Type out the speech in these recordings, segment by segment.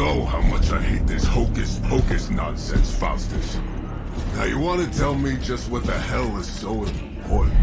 know how much I hate this hocus pocus nonsense, Faustus. Now you want to tell me just what the hell is so important?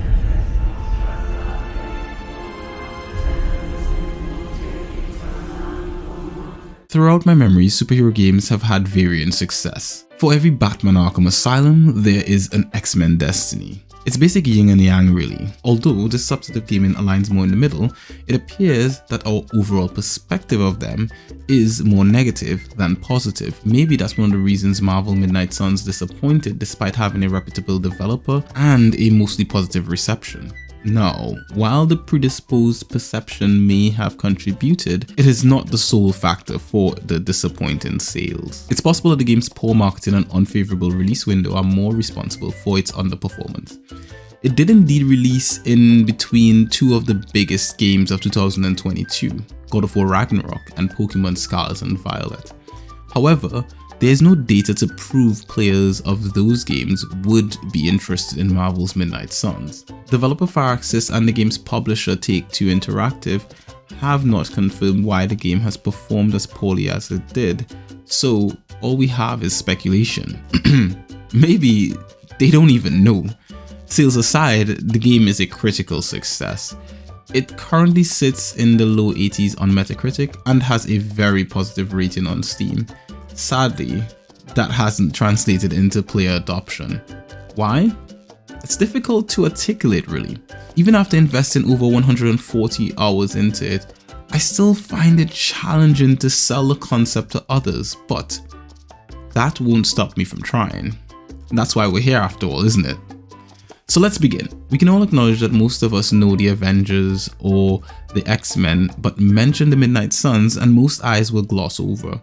Throughout my memory, superhero games have had varying success. For every Batman Arkham Asylum, there is an X-Men Destiny. It's basic yin and yang really. Although this subset of gaming aligns more in the middle, it appears that our overall perspective of them is more negative than positive. Maybe that's one of the reasons Marvel Midnight Suns disappointed despite having a reputable developer and a mostly positive reception. Now, while the predisposed perception may have contributed, it is not the sole factor for the disappointing sales. It's possible that the game's poor marketing and unfavorable release window are more responsible for its underperformance. It did indeed release in between two of the biggest games of 2022, God of War Ragnarok and Pokemon Scarlet and Violet. However, there is no data to prove players of those games would be interested in Marvel's Midnight Suns. Developer Firaxis and the game's publisher Take-Two Interactive have not confirmed why the game has performed as poorly as it did, so all we have is speculation. Maybe they don't even know. Sales aside, the game is a critical success. It currently sits in the low 80s on Metacritic and has a very positive rating on Steam. Sadly, that hasn't translated into player adoption. Why? It's difficult to articulate really. Even after investing over 140 hours into it, I still find it challenging to sell the concept to others, but that won't stop me from trying. And that's why we're here after all, isn't it? So let's begin. We can all acknowledge that most of us know the Avengers or the X-Men, but mention the Midnight Suns and most eyes will gloss over.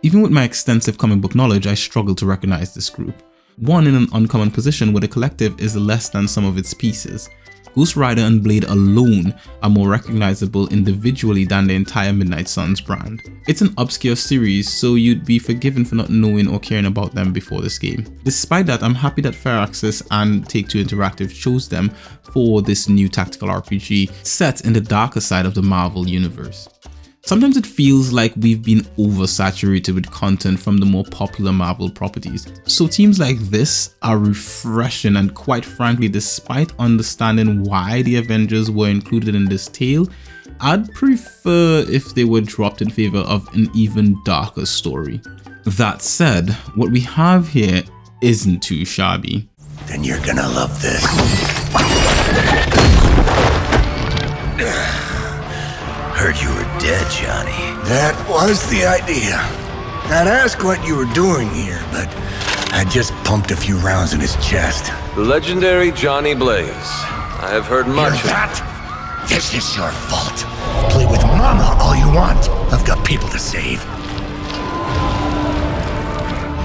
Even with my extensive comic book knowledge, I struggle to recognize this group. One in an uncommon position where the collective is less than some of its pieces. Ghost Rider and Blade alone are more recognizable individually than the entire Midnight Suns brand. It's an obscure series, so you'd be forgiven for not knowing or caring about them before this game. Despite that, I'm happy that Firaxis and Take-Two Interactive chose them for this new tactical RPG set in the darker side of the Marvel universe. Sometimes it feels like we've been oversaturated with content from the more popular Marvel properties. So teams like this are refreshing, and quite frankly, despite understanding why the Avengers were included in this tale, I'd prefer if they were dropped in favor of an even darker story. That said, what we have here isn't too shabby. Then you're gonna love this. Heard you were dead, Johnny. That was the idea. I'd ask what you were doing here, but I just pumped a few rounds in his chest. The legendary Johnny Blaze. I have heard much Hear that? This is your fault. Play with Mama all you want. I've got people to save.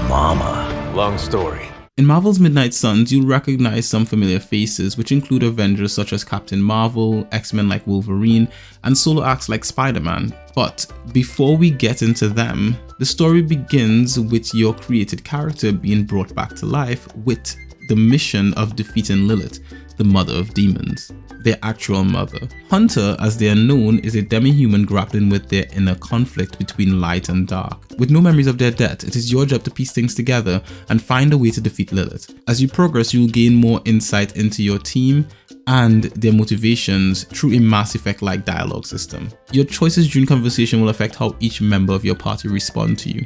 Mama. Long story. In Marvel's Midnight Suns, you'll recognize some familiar faces, which include Avengers such as Captain Marvel, X-Men like Wolverine, and solo acts like Spider-Man. But before we get into them, the story begins with your created character being brought back to life with the mission of defeating Lilith, the mother of demons, their actual mother. Hunter, as they are known, is a demi-human grappling with their inner conflict between light and dark. With no memories of their death, it is your job to piece things together and find a way to defeat Lilith. As you progress, you'll gain more insight into your team and their motivations through a Mass Effect-like dialogue system. Your choices during conversation will affect how each member of your party respond to you.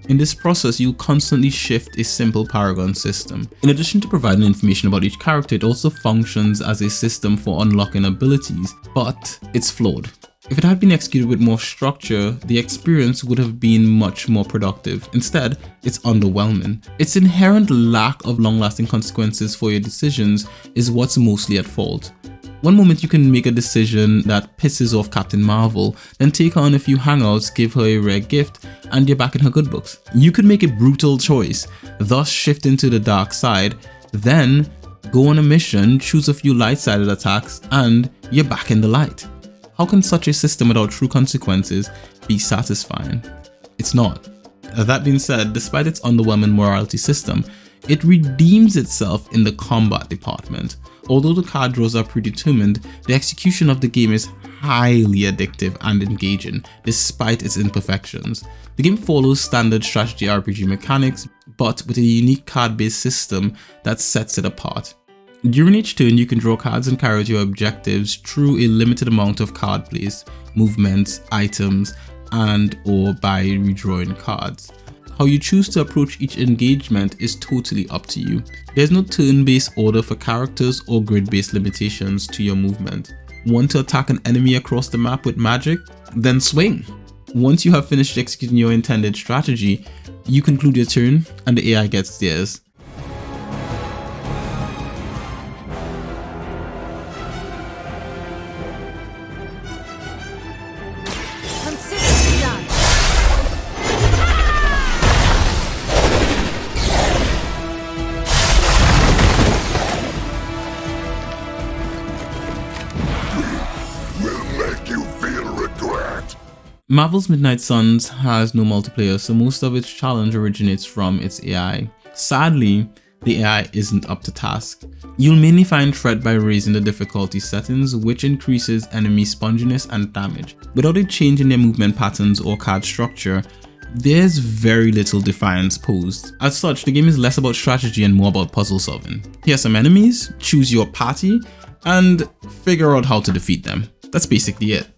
In this process, you'll constantly shift a simple Paragon system. In addition to providing information about each character, it also functions as a system for unlocking abilities, but it's flawed. If it had been executed with more structure, the experience would have been much more productive. Instead, it's underwhelming. Its inherent lack of long-lasting consequences for your decisions is what's mostly at fault. One moment you can make a decision that pisses off Captain Marvel, then take her on a few hangouts, give her a rare gift, and you're back in her good books. You could make a brutal choice, thus shift into the dark side, then go on a mission, choose a few light-sided attacks, and you're back in the light. How can such a system without true consequences be satisfying? It's not. That being said, despite its underwhelming morality system, it redeems itself in the combat department. Although the card draws are predetermined, the execution of the game is highly addictive and engaging despite its imperfections. The game follows standard strategy RPG mechanics, but with a unique card-based system that sets it apart. During each turn, you can draw cards and carry out your objectives through a limited amount of card plays, movements, items, and/or by redrawing cards. How you choose to approach each engagement is totally up to you. There's no turn-based order for characters or grid-based limitations to your movement. Want to attack an enemy across the map with magic? Then swing! Once you have finished executing your intended strategy, you conclude your turn and the AI gets theirs. Marvel's Midnight Suns has no multiplayer, so most of its challenge originates from its AI. Sadly, the AI isn't up to task. You'll mainly find threat by raising the difficulty settings, which increases enemy sponginess and damage. Without a change in their movement patterns or card structure, there's very little defiance posed. As such, the game is less about strategy and more about puzzle solving. Here are some enemies, choose your party, and figure out how to defeat them. That's basically it.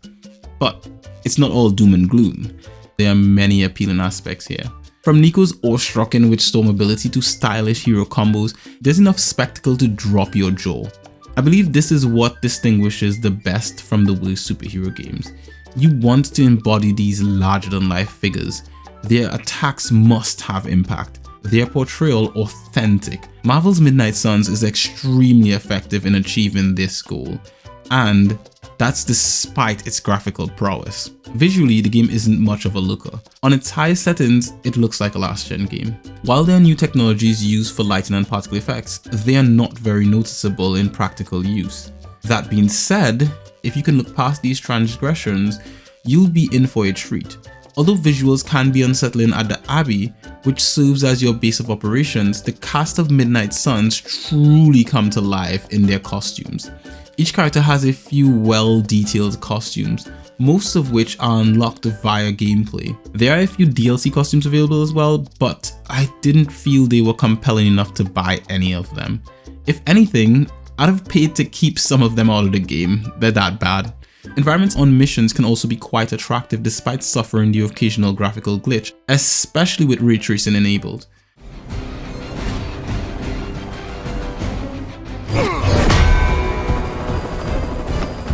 But it's not all doom and gloom. There are many appealing aspects here. From Nico's awestrucking with storm ability to stylish hero combos, there's enough spectacle to drop your jaw. I believe this is what distinguishes the best from the worst superhero games. You want to embody these larger-than-life figures. Their attacks must have impact. Their portrayal authentic. Marvel's Midnight Suns is extremely effective in achieving this goal, and that's despite its graphical prowess. Visually, the game isn't much of a looker. On its highest settings, it looks like a last-gen game. While there are new technologies used for lighting and particle effects, they are not very noticeable in practical use. That being said, if you can look past these transgressions, you'll be in for a treat. Although visuals can be unsettling at the Abbey, which serves as your base of operations, the cast of Midnight Suns truly come to life in their costumes. Each character has a few well-detailed costumes, most of which are unlocked via gameplay. There are a few DLC costumes available as well, but I didn't feel they were compelling enough to buy any of them. If anything, I'd have paid to keep some of them out of the game. They're that bad. Environments on missions can also be quite attractive despite suffering the occasional graphical glitch, especially with ray tracing enabled.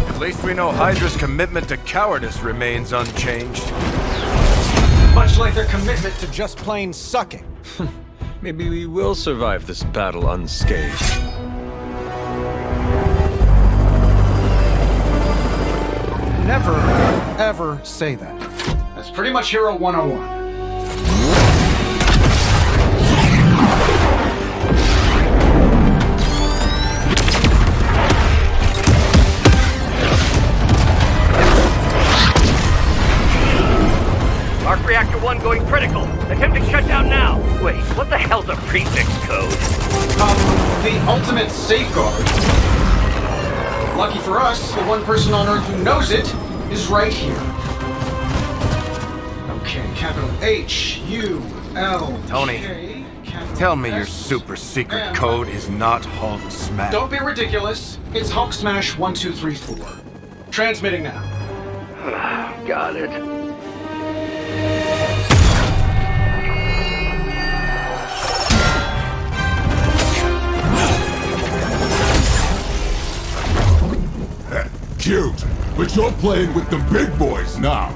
At least we know Hydra's commitment to cowardice remains unchanged. Much like their commitment to just plain sucking. Maybe we will survive this battle unscathed. Never, ever say that. That's pretty much Hero 101. Arc Reactor 1 going critical. Attempting shutdown now. Wait, what the hell's a prefix code? The ultimate safeguard. Lucky for us, the one person on Earth who knows it is right here. Okay, capital H-U-L. Tony, tell me your super secret code is not Hulk Smash. Don't be ridiculous. It's Hulk Smash 1234. Transmitting now. Got it. Cute, but you're playing with the big boys now.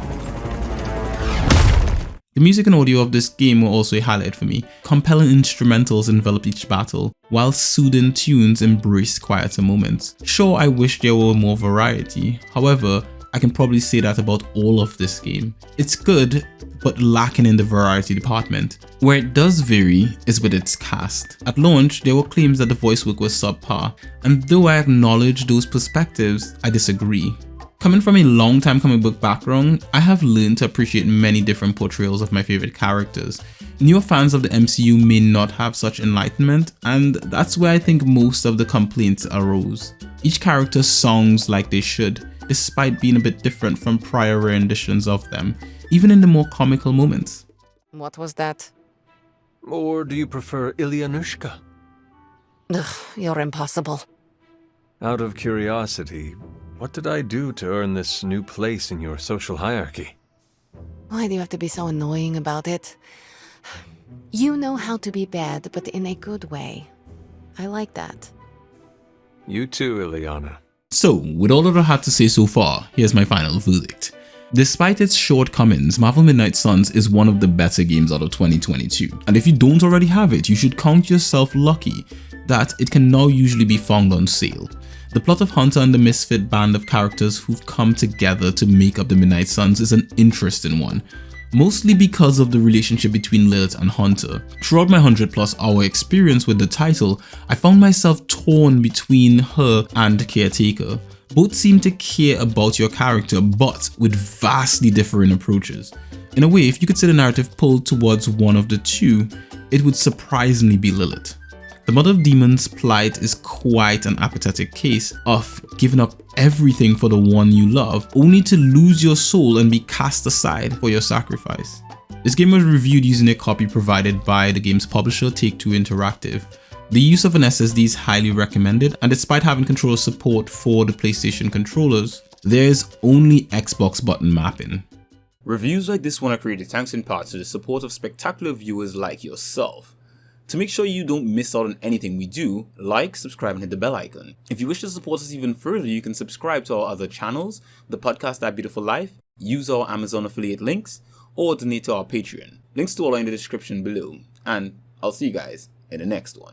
The music and audio of this game were also a highlight for me. Compelling instrumentals enveloped each battle, while soothing tunes embraced quieter moments. Sure, I wish there were more variety. However, I can probably say that about all of this game. It's good, but lacking in the variety department. Where it does vary is with its cast. At launch, there were claims that the voice work was subpar, and though I acknowledge those perspectives, I disagree. Coming from a long-time comic book background, I have learned to appreciate many different portrayals of my favorite characters. Newer fans of the MCU may not have such enlightenment, and that's where I think most of the complaints arose. Each character sounds like they should. despite being a bit different from prior renditions of them, even in the more comical moments. What was that? Or do you prefer Ilyanushka? Ugh, you're impossible. Out of curiosity, what did I do to earn this new place in your social hierarchy? Why do you have to be so annoying about it? You know how to be bad, but in a good way. I like that. You too, Ilyana. So, with all that I had to say so far, here's my final verdict. Despite its shortcomings, Marvel Midnight Suns is one of the better games out of 2022, and if you don't already have it, you should count yourself lucky that it can now usually be found on sale. The plot of Hunter and the misfit band of characters who've come together to make up the Midnight Suns is an interesting one, mostly because of the relationship between Lilith and Hunter. Throughout my 100+ hour experience with the title, I found myself torn between her and Caretaker. Both seem to care about your character, but with vastly differing approaches. In a way, if you could see the narrative pulled towards one of the two, it would surprisingly be Lilith. The Mother of Demons' plight is quite an apathetic case of giving up everything for the one you love, only to lose your soul and be cast aside for your sacrifice. This game was reviewed using a copy provided by the game's publisher, Take-Two Interactive. The use of an SSD is highly recommended, and despite having controller support for the PlayStation controllers, there is only Xbox button mapping. Reviews like this one are created thanks in part to the support of spectacular viewers like yourself. To make sure you don't miss out on anything we do, like, subscribe and hit the bell icon. If you wish to support us even further, you can subscribe to our other channels, the podcast That Beautiful Life, use our Amazon affiliate links, or donate to our Patreon. Links to all are in the description below, and I'll see you guys in the next one.